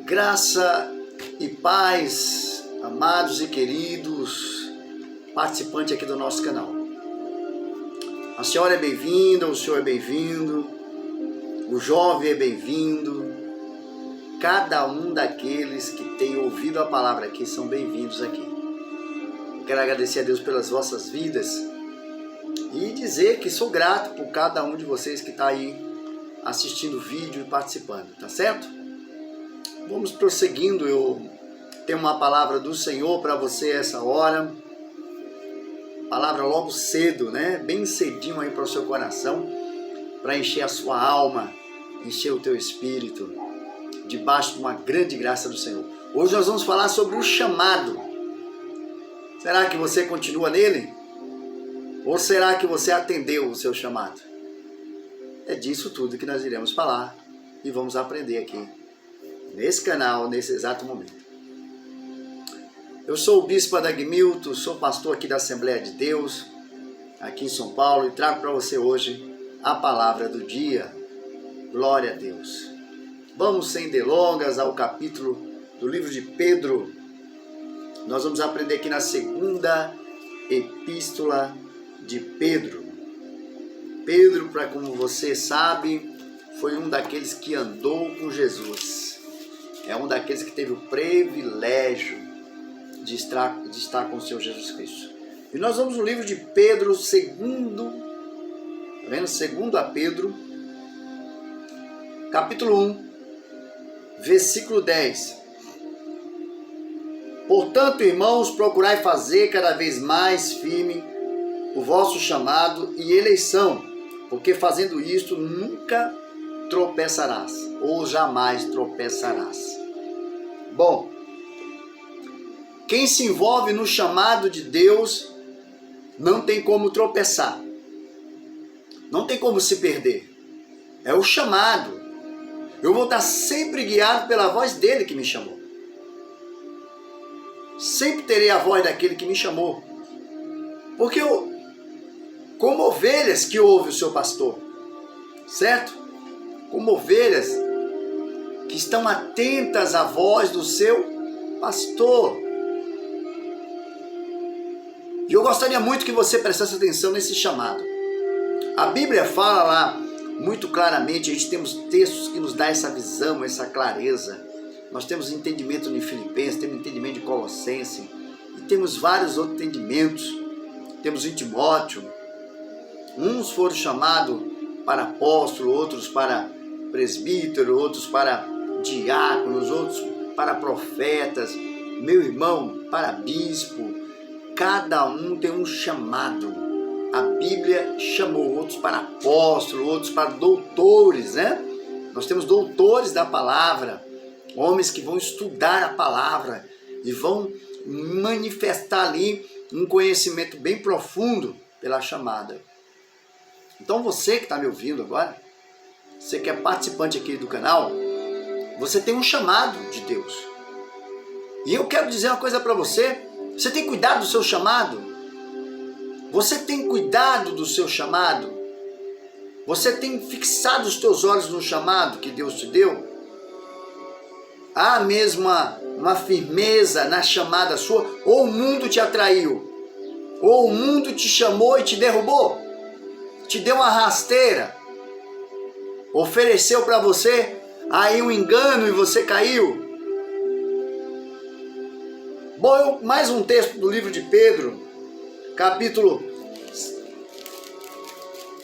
Graça e paz, amados e queridos participantes aqui do nosso canal. A senhora é bem-vinda, o senhor é bem-vindo, o jovem é bem-vindo, cada um daqueles que tem ouvido a palavra aqui são bem-vindos aqui. Quero agradecer a Deus pelas vossas vidas e dizer que sou grato por cada um de vocês que está aí assistindo o vídeo e participando, tá certo? Vamos prosseguindo, eu tenho uma palavra do Senhor para você essa hora, palavra logo cedo, né? Bem cedinho aí para o seu coração, para encher a sua alma, encher o teu espírito, debaixo de uma grande graça do Senhor. Hoje nós vamos falar sobre o chamado. Será que você continua nele? Ou será que você atendeu o seu chamado? É disso tudo que nós iremos falar e vamos aprender aqui, nesse canal, nesse exato momento. Eu sou o Bispo Adagmilton, sou pastor aqui da Assembleia de Deus, aqui em São Paulo, e trago para você hoje a palavra do dia. Glória a Deus. Vamos sem delongas ao capítulo do livro de Pedro. Nós vamos aprender aqui na segunda epístola de Pedro. Pedro, como você sabe, foi um daqueles que andou com Jesus. É um daqueles que teve o privilégio de estar com o Senhor Jesus Cristo. E nós vamos no livro de Pedro, segundo a Pedro, capítulo 1, versículo 10. Portanto, irmãos, procurai fazer cada vez mais firme o vosso chamado e eleição, porque fazendo isto nunca tropeçarás, ou jamais tropeçarás. Bom, quem se envolve no chamado de Deus não tem como tropeçar, não tem como se perder. É o chamado. Eu vou estar sempre guiado pela voz dele que me chamou. Sempre terei a voz daquele que me chamou. Porque eu, como ovelhas que ouve o seu pastor, certo? Como ovelhas que estão atentas à voz do seu pastor. E eu gostaria muito que você prestasse atenção nesse chamado. A Bíblia fala lá muito claramente, a gente temos textos que nos dão essa visão, essa clareza. Nós temos entendimento em Filipenses, temos entendimento de Colossenses, e temos vários outros entendimentos. Temos em Timóteo. Uns foram chamados para apóstolo, outros para presbítero, outros para diáconos, outros para profetas, meu irmão, para bispo. Cada um tem um chamado. A Bíblia chamou outros para apóstolo, outros para doutores, né? Nós temos doutores da palavra, homens que vão estudar a palavra e vão manifestar ali um conhecimento bem profundo pela chamada. Então você que está me ouvindo agora, você que é participante aqui do canal, você tem um chamado de Deus. E eu quero dizer uma coisa para você, você tem cuidado do seu chamado? Você tem cuidado do seu chamado? Você tem fixado os teus olhos no chamado que Deus te deu? Há mesmo uma firmeza na chamada sua? Ou o mundo te atraiu? Ou o mundo te chamou e te derrubou? Te deu uma rasteira? Ofereceu para você aí um engano e você caiu? Bom, mais um texto do livro de Pedro, capítulo...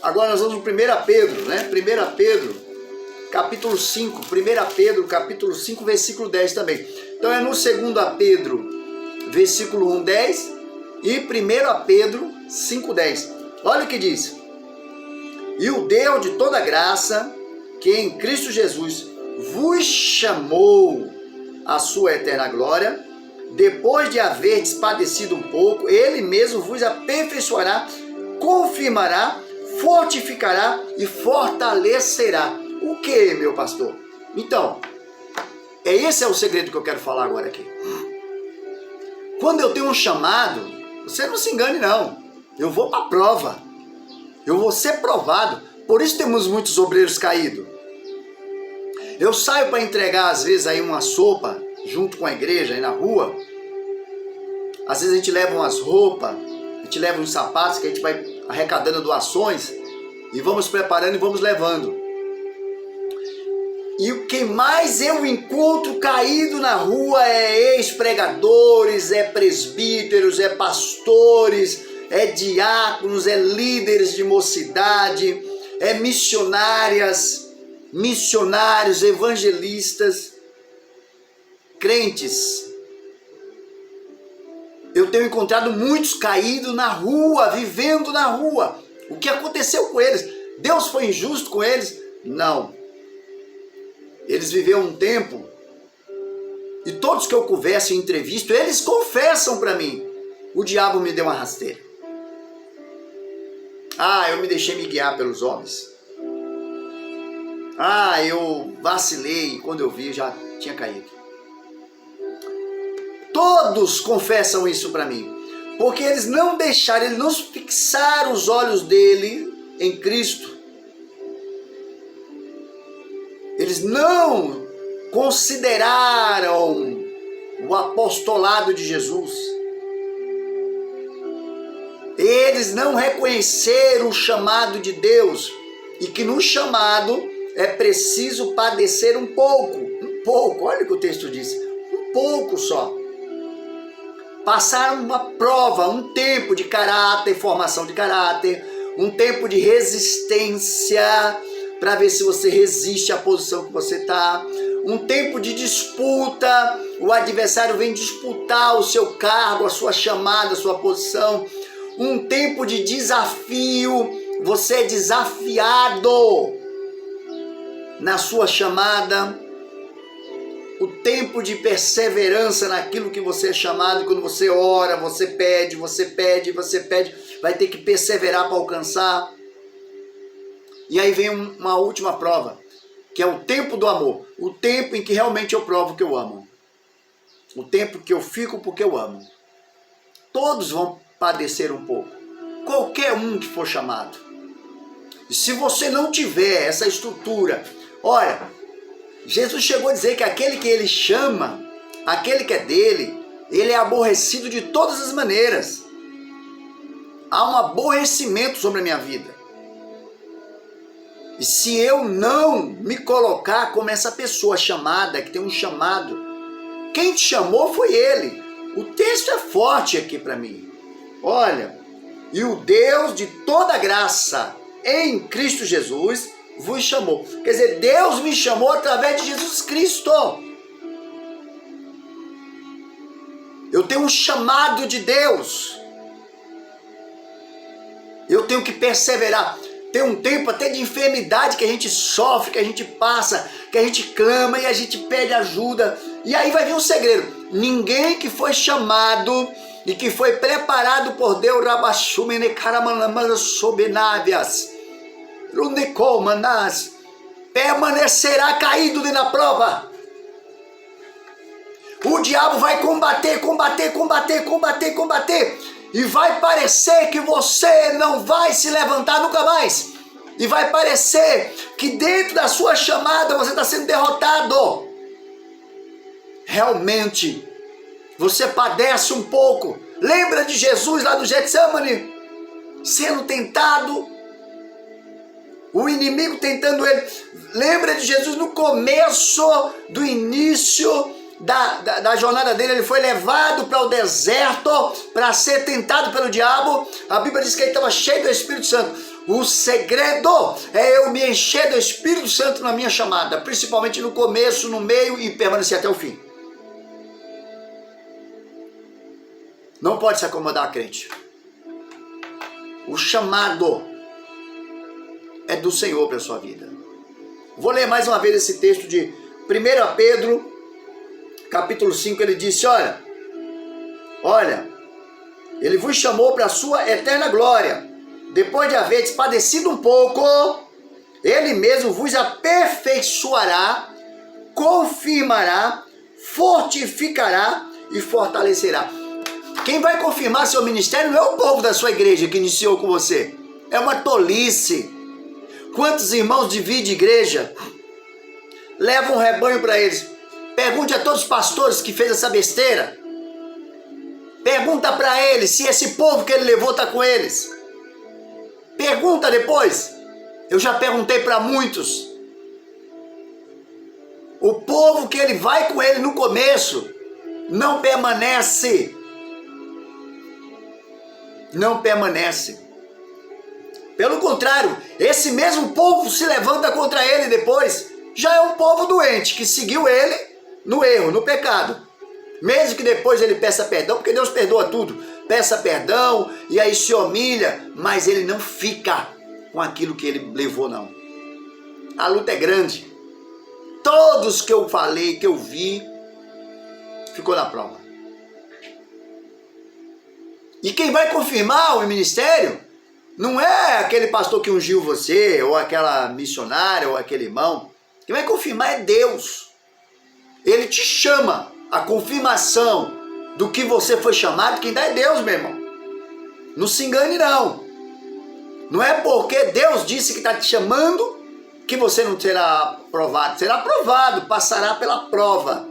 Agora nós vamos no 1 Pedro, né? 1 Pedro, capítulo 5, 1 Pedro, capítulo 5, versículo 10 também. Então é no 2 Pedro, versículo 1, 10 e 1 Pedro 5, 10. Olha o que diz. E o Deus de toda graça, que em Cristo Jesus vos chamou à sua eterna glória, depois de haver padecido um pouco, ele mesmo vos aperfeiçoará, confirmará, fortificará e fortalecerá. O que, meu pastor? Então, esse é o segredo que eu quero falar agora aqui. Quando eu tenho um chamado, você não se engane não, eu vou para a prova, eu vou ser provado. Por isso temos muitos obreiros caídos. Eu saio para entregar às vezes aí uma sopa junto com a igreja aí na rua. Às vezes a gente leva umas roupas, a gente leva uns sapatos que a gente vai arrecadando doações e vamos preparando e vamos levando. E o que mais eu encontro caído na rua é ex-pregadores, é presbíteros, é pastores, é diáconos, é líderes de mocidade, é missionários, evangelistas, crentes. Eu tenho encontrado muitos caídos na rua, vivendo na rua. O que aconteceu com eles? Deus foi injusto com eles? Não. Eles viveram um tempo, e todos que eu converso e entrevisto, eles confessam para mim: o diabo me deu uma rasteira. Eu me deixei me guiar pelos homens. Eu vacilei, e quando eu vi já tinha caído. Todos confessam isso para mim, porque eles não deixaram, eles não fixaram os olhos dele em Cristo. Eles não consideraram o apostolado de Jesus. Eles não reconheceram o chamado de Deus, e que no chamado é preciso padecer um pouco, olha o que o texto diz, um pouco só. Passar uma prova, um tempo de caráter, formação de caráter, um tempo de resistência, para ver se você resiste à posição que você está. Um tempo de disputa, o adversário vem disputar o seu cargo, a sua chamada, a sua posição. Um tempo de desafio, você é desafiado na sua chamada. O tempo de perseverança naquilo que você é chamado, quando você ora, você pede, vai ter que perseverar para alcançar. E aí vem uma última prova, que é o tempo do amor. O tempo em que realmente eu provo que eu amo. O tempo que eu fico porque eu amo. Todos vão padecer um pouco. Qualquer um que for chamado. E se você não tiver essa estrutura, olha, Jesus chegou a dizer que aquele que ele chama, aquele que é dele, ele é aborrecido de todas as maneiras. Há um aborrecimento sobre a minha vida. E se eu não me colocar como essa pessoa chamada, que tem um chamado, quem te chamou foi ele. O texto é forte aqui para mim. Olha, e o Deus de toda graça em Cristo Jesus vos chamou. Quer dizer, Deus me chamou através de Jesus Cristo. Eu tenho um chamado de Deus. Eu tenho que perseverar. Tem um tempo até de enfermidade que a gente sofre, que a gente passa, que a gente clama e a gente pede ajuda. E aí vai vir um segredo. Ninguém que foi chamado e que foi preparado por Deus, permanecerá caído na prova. O diabo vai combater. E vai parecer que você não vai se levantar nunca mais. E vai parecer que dentro da sua chamada você está sendo derrotado. Realmente, você padece um pouco. Lembra de Jesus lá no Getsemane? Sendo tentado. O inimigo tentando ele. Lembra de Jesus no começo do início da jornada dele, ele foi levado para o deserto para ser tentado pelo diabo. A Bíblia diz que ele estava cheio do Espírito Santo. O segredo é eu me encher do Espírito Santo na minha chamada, principalmente no começo, no meio e permanecer até o fim. Não pode se acomodar, crente. O chamado é do Senhor para a sua vida. Vou ler mais uma vez esse texto de 1 Pedro capítulo 5, ele disse, olha, ele vos chamou para a sua eterna glória, depois de haver padecido um pouco, ele mesmo vos aperfeiçoará, confirmará, fortificará e fortalecerá. Quem vai confirmar seu ministério não é o povo da sua igreja que iniciou com você, é uma tolice. Quantos irmãos dividem igreja? leva um rebanho para eles. Pergunte a todos os pastores que fez essa besteira. Pergunta para eles se esse povo que ele levou está com eles. Pergunta depois. Eu já perguntei para muitos. O povo que ele vai com ele no começo não permanece. Não permanece. Pelo contrário, esse mesmo povo se levanta contra ele depois. Já é um povo doente que seguiu ele no erro, no pecado. Mesmo que depois ele peça perdão, porque Deus perdoa tudo. Peça perdão e aí se humilha, mas ele não fica com aquilo que ele levou, não. A luta é grande. Todos que eu falei, que eu vi, ficou na prova. E quem vai confirmar o ministério não é aquele pastor que ungiu você, ou aquela missionária, ou aquele irmão. Quem vai confirmar é Deus. Ele te chama. A confirmação do que você foi chamado, quem dá é Deus, meu irmão. Não se engane, não. Não é porque Deus disse que está te chamando que você não será aprovado. Será aprovado, passará pela prova.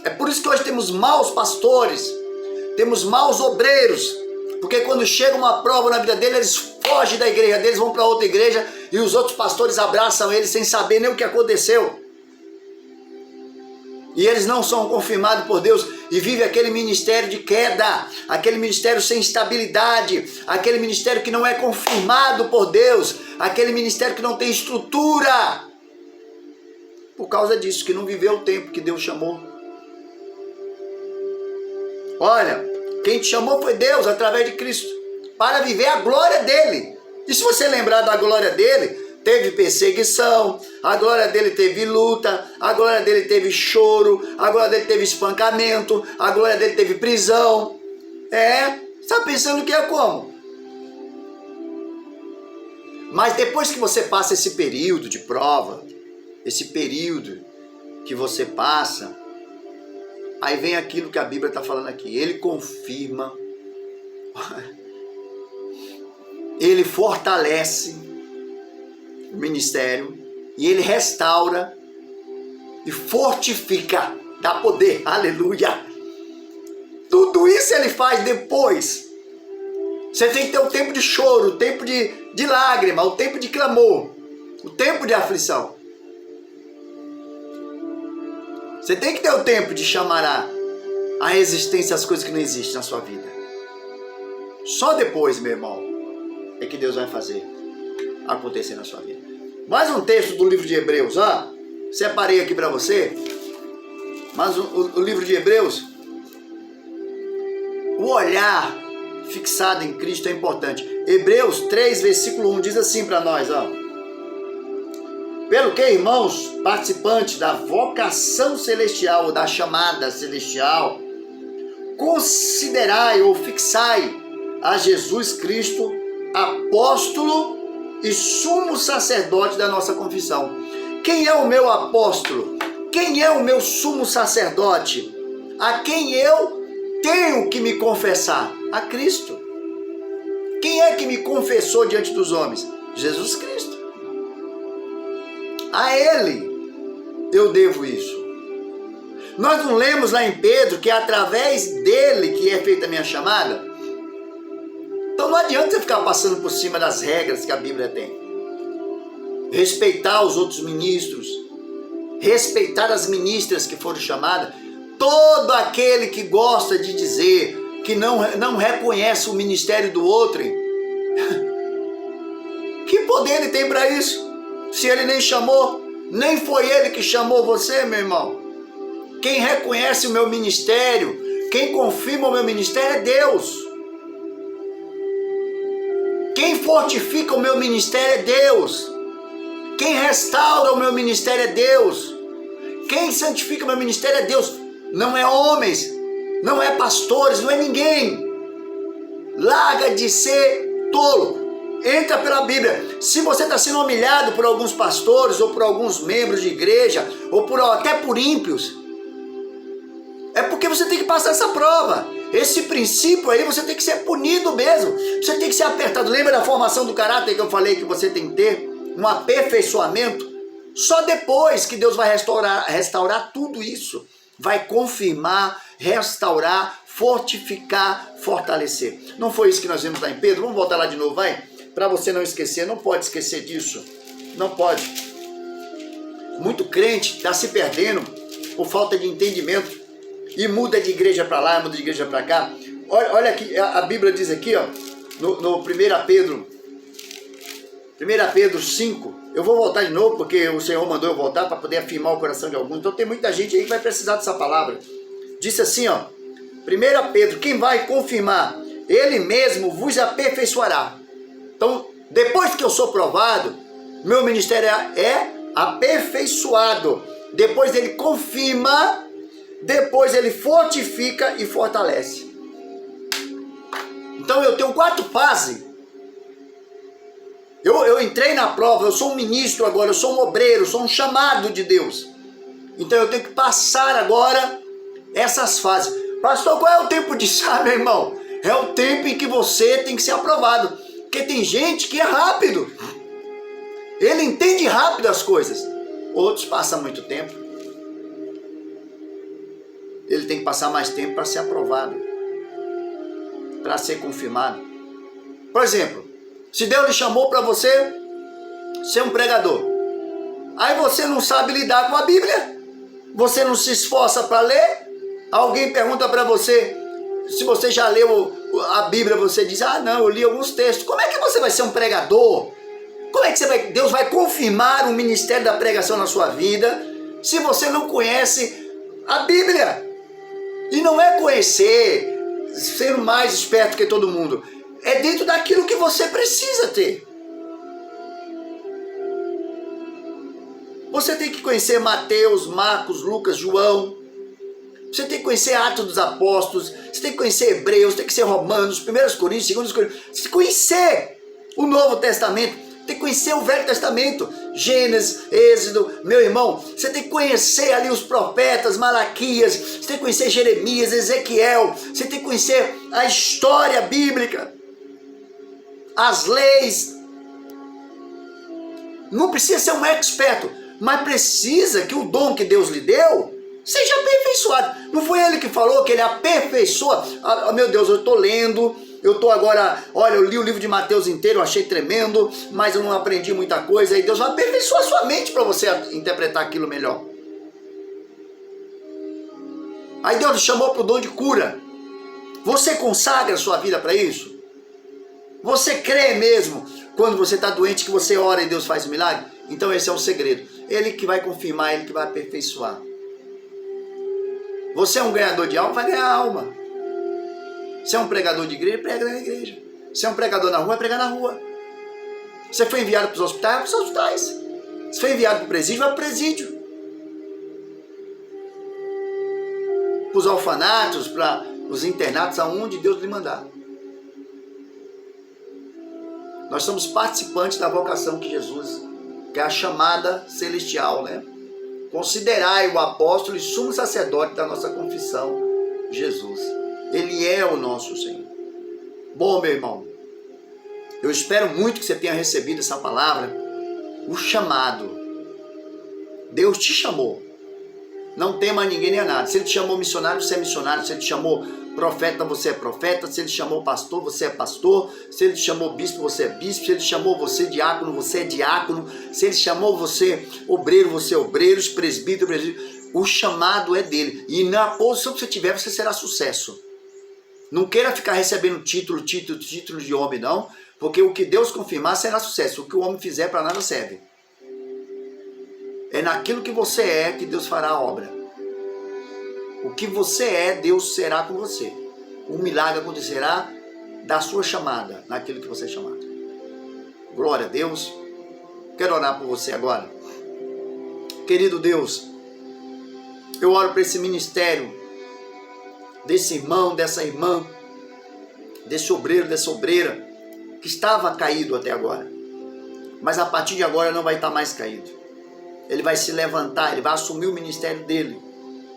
É por isso que hoje temos maus pastores, temos maus obreiros, porque quando chega uma prova na vida deles, eles fogem da igreja deles, vão para outra igreja e os outros pastores abraçam eles sem saber nem o que aconteceu. E eles não são confirmados por Deus e vivem aquele ministério de queda, aquele ministério sem estabilidade, aquele ministério que não é confirmado por Deus, aquele ministério que não tem estrutura. Por causa disso, que não viveu o tempo que Deus chamou. Olha, quem te chamou foi Deus através de Cristo, para viver a glória dele. E se você lembrar da glória dele, teve perseguição, a glória dele teve luta, a glória dele teve choro, a glória dele teve espancamento, a glória dele teve prisão. Está pensando que é como? Mas depois que você passa esse período de prova, esse período que você passa, aí vem aquilo que a Bíblia está falando aqui. Ele confirma, ele fortalece o ministério e ele restaura e fortifica, dá poder, aleluia. Tudo isso ele faz depois. Você tem que ter o tempo de choro, o tempo de lágrima, o tempo de clamor, o tempo de aflição. Você tem que ter o tempo de chamar a existência as coisas que não existem na sua vida. Só depois, meu irmão, é que Deus vai fazer acontecer na sua vida. Mais um texto do livro de Hebreus, separei aqui para você. Mas o livro de Hebreus, o olhar fixado em Cristo é importante. Hebreus 3, versículo 1 diz assim para nós, pelo que, irmãos, participantes da vocação celestial, ou da chamada celestial, considerai ou fixai a Jesus Cristo, apóstolo e sumo sacerdote da nossa confissão. Quem é o meu apóstolo? Quem é o meu sumo sacerdote? A quem eu tenho que me confessar? A Cristo. Quem é que me confessou diante dos homens? Jesus Cristo. A Ele eu devo isso. Nós não lemos lá em Pedro que é através dele que é feita a minha chamada? Então não adianta você ficar passando por cima das regras que a Bíblia tem. Respeitar os outros ministros, respeitar as ministras que foram chamadas. Todo aquele que gosta de dizer que não reconhece o ministério do outro, que poder ele tem para isso? Se ele nem chamou, nem foi ele que chamou você, meu irmão. Quem reconhece o meu ministério, quem confirma o meu ministério é Deus. Quem fortifica o meu ministério é Deus. Quem restaura o meu ministério é Deus. Quem santifica o meu ministério é Deus. Não é homens, não é pastores, não é ninguém. Larga de ser tolo. Entra pela Bíblia. Se você está sendo humilhado por alguns pastores, ou por alguns membros de igreja, ou até por ímpios, é porque você tem que passar essa prova. Esse princípio aí, você tem que ser punido mesmo. Você tem que ser apertado. Lembra da formação do caráter que eu falei que você tem que ter? Um aperfeiçoamento. Só depois que Deus vai restaurar tudo isso. Vai confirmar, restaurar, fortificar, fortalecer. Não foi isso que nós vimos lá em Pedro? Vamos voltar lá de novo, vai? Para você não esquecer, não pode esquecer disso. Não pode. Muito crente está se perdendo por falta de entendimento e muda de igreja para lá, muda de igreja para cá. Olha aqui, a Bíblia diz aqui, ó, no 1 Pedro 5, eu vou voltar de novo porque o Senhor mandou eu voltar para poder afirmar o coração de alguns. Então tem muita gente aí que vai precisar dessa palavra. Disse assim, ó, 1 Pedro, quem vai confirmar? Ele mesmo vos aperfeiçoará. Então, depois que eu sou provado, meu ministério é aperfeiçoado. Depois ele confirma, depois ele fortifica e fortalece. Então eu tenho 4 fases. Eu entrei na prova, eu sou um ministro agora, eu sou um obreiro, eu sou um chamado de Deus. Então eu tenho que passar agora essas fases. Pastor, qual é o tempo disso, meu irmão? É o tempo em que você tem que ser aprovado. Porque tem gente que é rápido. Ele entende rápido as coisas. Outros passam muito tempo. Ele tem que passar mais tempo para ser aprovado. Para ser confirmado. Por exemplo, se Deus lhe chamou para você ser um pregador, aí você não sabe lidar com a Bíblia, você não se esforça para ler, alguém pergunta para você, se você já leu a Bíblia, você diz, não, eu li alguns textos. Como é que você vai ser um pregador? Como é que Deus vai confirmar o ministério da pregação na sua vida, se você não conhece a Bíblia? E não é conhecer, ser mais esperto que todo mundo, é dentro daquilo que você precisa ter. Você tem que conhecer Mateus, Marcos, Lucas, João. Você tem que conhecer Atos dos Apóstolos. Você tem que conhecer Hebreus, tem que conhecer Romanos, 1 Coríntios, 2 Coríntios. Você tem que conhecer o Novo Testamento. Tem que conhecer o Velho Testamento. Gênesis, Êxodo, meu irmão. Você tem que conhecer ali os profetas, Malaquias. Você tem que conhecer Jeremias, Ezequiel. Você tem que conhecer a história bíblica. As leis. Não precisa ser um experto, mas precisa que o dom que Deus lhe deu seja aperfeiçoado. Não foi ele que falou que ele aperfeiçoa? Meu Deus, eu estou lendo, eu estou agora, olha, eu li o livro de Mateus inteiro, eu achei tremendo, mas eu não aprendi muita coisa. E Deus vai aperfeiçoar a sua mente para você interpretar aquilo melhor. Aí Deus lhe chamou para o dom de cura. Você consagra a sua vida para isso? Você crê mesmo quando você está doente que você ora e Deus faz um milagre? Então esse é o segredo. Ele que vai confirmar, ele que vai aperfeiçoar. Você é um ganhador de alma, vai ganhar alma. Você é um pregador de igreja, prega na igreja. Você é um pregador na rua, vai pregar na rua. Você foi enviado para os hospitais, vai para os hospitais. Você foi enviado para o presídio, vai para o presídio. Para os orfanatos, para os internatos, aonde Deus lhe mandar. Nós somos participantes da vocação que Jesus, que é a chamada celestial, né? Considerai o apóstolo e sumo sacerdote da nossa confissão, Jesus. Ele é o nosso Senhor. Bom, meu irmão, eu espero muito que você tenha recebido essa palavra, o chamado. Deus te chamou. Não tema ninguém nem nada. Se ele te chamou missionário, você é missionário. Se ele te chamou profeta, você é profeta. Se ele te chamou pastor, você é pastor. Se ele te chamou bispo, você é bispo. Se ele te chamou você diácono, você é diácono. Se ele chamou você obreiro, você é obreiro. Presbítero, presbítero. O chamado é dele. E na posição que você tiver, você será sucesso. Não queira ficar recebendo título de homem, não. Porque o que Deus confirmar será sucesso. O que o homem fizer para nada serve. É naquilo que você é que Deus fará a obra. O que você é, Deus será com você. O milagre acontecerá da sua chamada, naquilo que você é chamado. Glória a Deus. Quero orar por você agora. Querido Deus, eu oro para esse ministério, desse irmão, dessa irmã, desse obreiro, dessa obreira, que estava caído até agora. Mas a partir de agora não vai estar mais caído. Ele vai se levantar, ele vai assumir o ministério dele.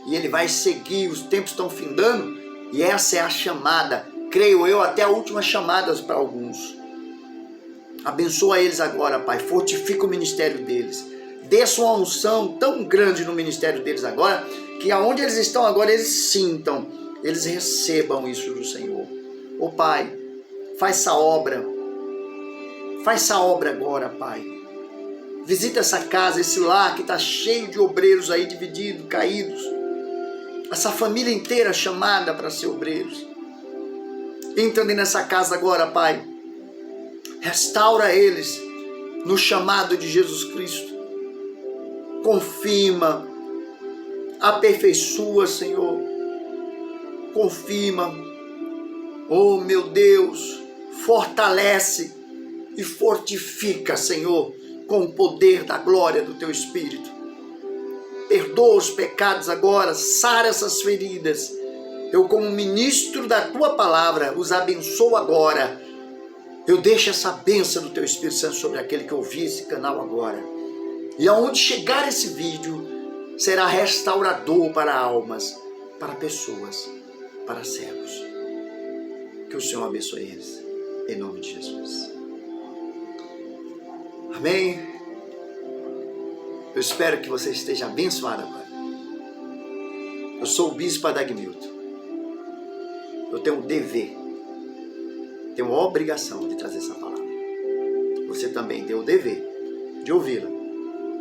E ele vai seguir, os tempos estão findando. E essa é a chamada, creio eu, até a última chamada para alguns. Abençoa eles agora, Pai. Fortifica o ministério deles. Desça uma unção tão grande no ministério deles agora, que aonde eles estão agora, eles sintam, eles recebam isso do Senhor. Ô Pai, faz essa obra agora, Pai. Visita essa casa, esse lar que está cheio de obreiros aí divididos, caídos. Essa família inteira chamada para ser obreiros. Entra nessa casa agora, Pai. Restaura eles no chamado de Jesus Cristo. Confirma, aperfeiçoa, Senhor. Confirma. Oh, meu Deus, fortalece e fortifica, Senhor, com o poder da glória do Teu Espírito. Perdoa os pecados agora, sara essas feridas. Eu, como ministro da Tua palavra, os abençoo agora. Eu deixo essa bênção do Teu Espírito Santo sobre aquele que ouvir esse canal agora. E aonde chegar esse vídeo, será restaurador para almas, para pessoas, para servos. Que o Senhor abençoe eles, em nome de Jesus. Amém? Eu espero que você esteja abençoado agora. Eu sou o Bispo Adagmilton. Eu tenho um dever, tenho a obrigação de trazer essa palavra. Você também tem o dever de ouvi-la,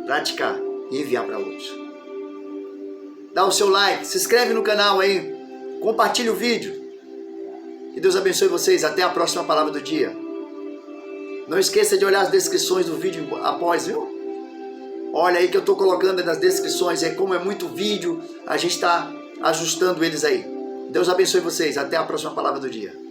praticar e enviar para outros. Dá o seu like, se inscreve no canal aí, compartilhe o vídeo. Que Deus abençoe vocês. Até a próxima palavra do dia. Não esqueça de olhar as descrições do vídeo após, viu? Olha aí que eu estou colocando nas descrições. Como é muito vídeo, a gente está ajustando eles aí. Deus abençoe vocês. Até a próxima palavra do dia.